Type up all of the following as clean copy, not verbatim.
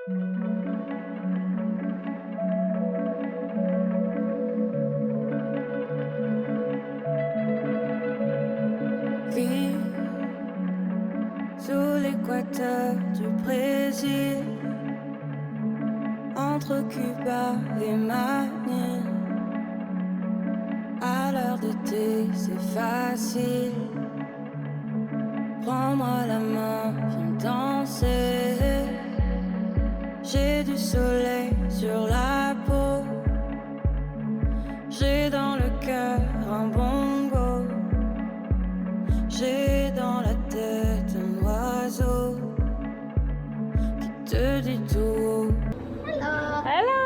Vie sous l'équateur du Brésil, entre Cuba et Manille. À l'heure d'été, c'est facile. Prends-moi la main, viens danser. J'ai du soleil sur la peau. J'ai dans le cœur un bongo. J'ai dans la tête un oiseau qui te dit tout haut. Hello.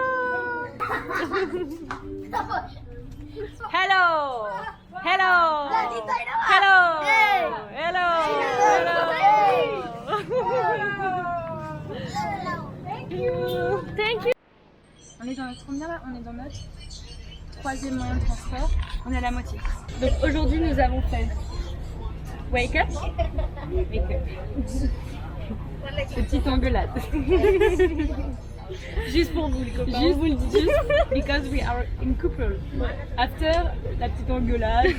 Hello. Hello. Hello. Hello. Thank you. Thank you. On est dans notre combien là? On est dans notre troisième moyen de transport. On est à la moitié. Donc aujourd'hui nous avons fait wake up. Wake up. Petite engueulade. Juste pour vous les copains. Juste vous le dites. Just because we are in couple. After la petite engueulade,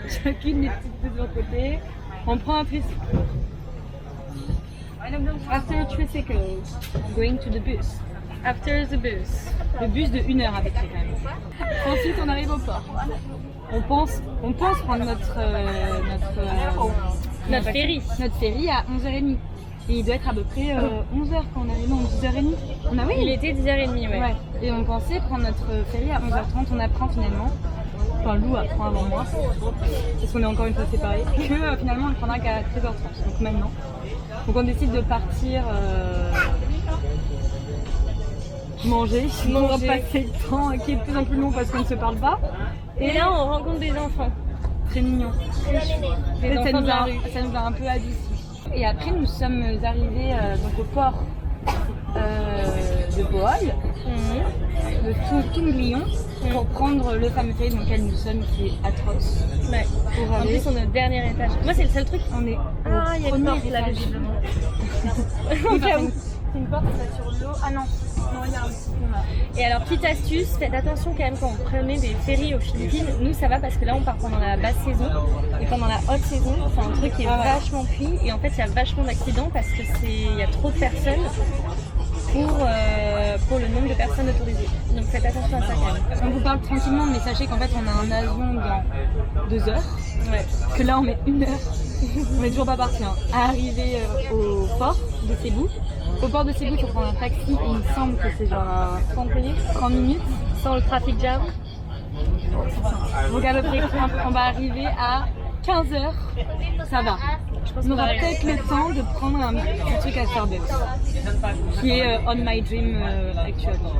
chacune des petites de son côté, on prend un tricycle. After a tricycle, going to the bus. After the bus. Le bus de 1 heure avec quand même. Ensuite on arrive au port. On pense prendre notre ferry à 11h30. Et il doit être à peu près 11h quand on arrive, non 10h30. Il était 10h30, ouais. Et on pensait prendre notre ferry à 11h30, on apprend finalement, enfin Lou apprend avant moi, parce qu'on est encore une fois séparés, que finalement on ne prendra qu'à 13h30, donc maintenant. Donc on décide de partir manger, on va passer le temps qui est de plus en plus long parce qu'on ne se parle pas. Et là on rencontre des enfants. Très mignons. Des enfants de la rue. Ça nous a un peu adouci. Et après, nous sommes arrivés donc au port de Bohol, de Tunglion, pour prendre le fameux ferry dans lequel nous sommes, qui est atroce. Ouais. En plus, on est au dernier étage. Moi, c'est le seul truc. On est au il y a une porte là, visiblement. C'est une porte qui va sur l'eau. Ah non, regarde. Et alors, petite astuce, faites attention quand même quand vous prenez des ferries aux Philippines. Nous, ça va parce que là, on part pendant la basse saison. Et pendant la haute saison, c'est un truc qui est vachement cuit. Et en fait, il y a vachement d'accidents parce que il y a trop de personnes pour le nombre de personnes autorisées. Donc, faites attention à ça quand même. On vous parle tranquillement, mais sachez qu'en fait, on a un avion dans 2 heures. Ouais. Que là, on met 1 heure. On n'est toujours pas parti à arriver au port de Cebu. Au port de Cebu, il faut prendre un taxi et il me semble que c'est genre 30 minutes sans le trafic jam. Donc à peu près, on va arriver à 15h, ça va. On aura peut-être le temps de prendre un petit truc à Starbucks, qui est on my dream actuellement.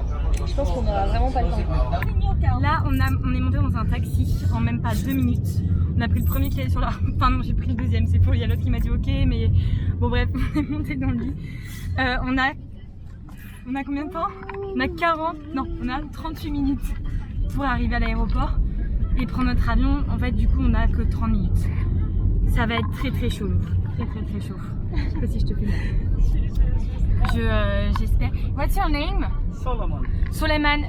Je pense qu'on n'aura vraiment pas le temps. Là, on est monté dans un taxi en même pas 2 minutes. On a pris le premier qui est sur la... Enfin non, j'ai pris le deuxième, c'est faux, il y a l'autre qui m'a dit ok, mais bon bref, on est monté dans le lit. On a combien de temps? On a 38 minutes pour arriver à l'aéroport et prendre notre avion. En fait, du coup, on a que 30 minutes. Ça va être très très chaud. Très chaud. Je sais pas si je te filme. J'espère. What's your name? Soleiman,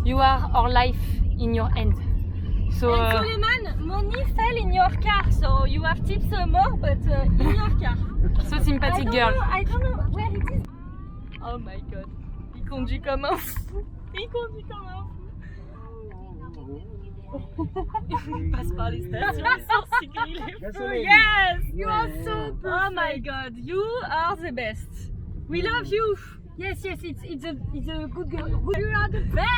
you are our life in your hand. So, Soleiman, money fell in your car, so you have tips more, but in your car. So sympathetic girl. I don't know where it is. Oh my god. Il conduit comme un fou. Il passe par les stations essence, il grille les feux. Yes! You are so perfect. Oh my god, you are the best. We love you. Yes, it's a good girl. You are the best.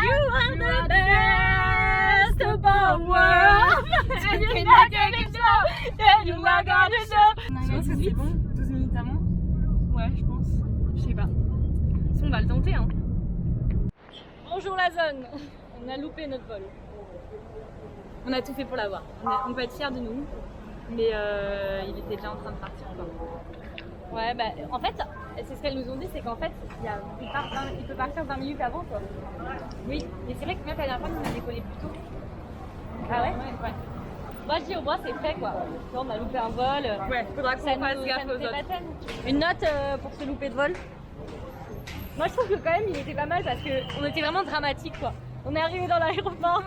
You are the best of our world. And you're not gonna show. And you're not gonna show. Je pense que c'est bon, 12 minutes avant. Ouais, je pense. Je sais pas. On va le tenter, hein. Bonjour la zone. On a loupé notre vol. On a tout fait pour l'avoir. On peut être fiers de nous, mais il était déjà en train de partir encore. Ouais, bah en fait, c'est ce qu'elles nous ont dit, c'est qu'en fait, il peut partir 20 minutes avant, quoi. Oui, mais c'est vrai que même la dernière fois, on a décollé plus tôt. Ah ouais? Ouais. Moi je dis au moins c'est fait quoi. Là, on a loupé un vol. Ouais, faudra qu'on fasse gaffe aux autres. Une note pour se louper de vol. Moi je trouve que quand même il était pas mal parce qu'on était vraiment dramatique quoi. On est arrivé dans l'aéroport,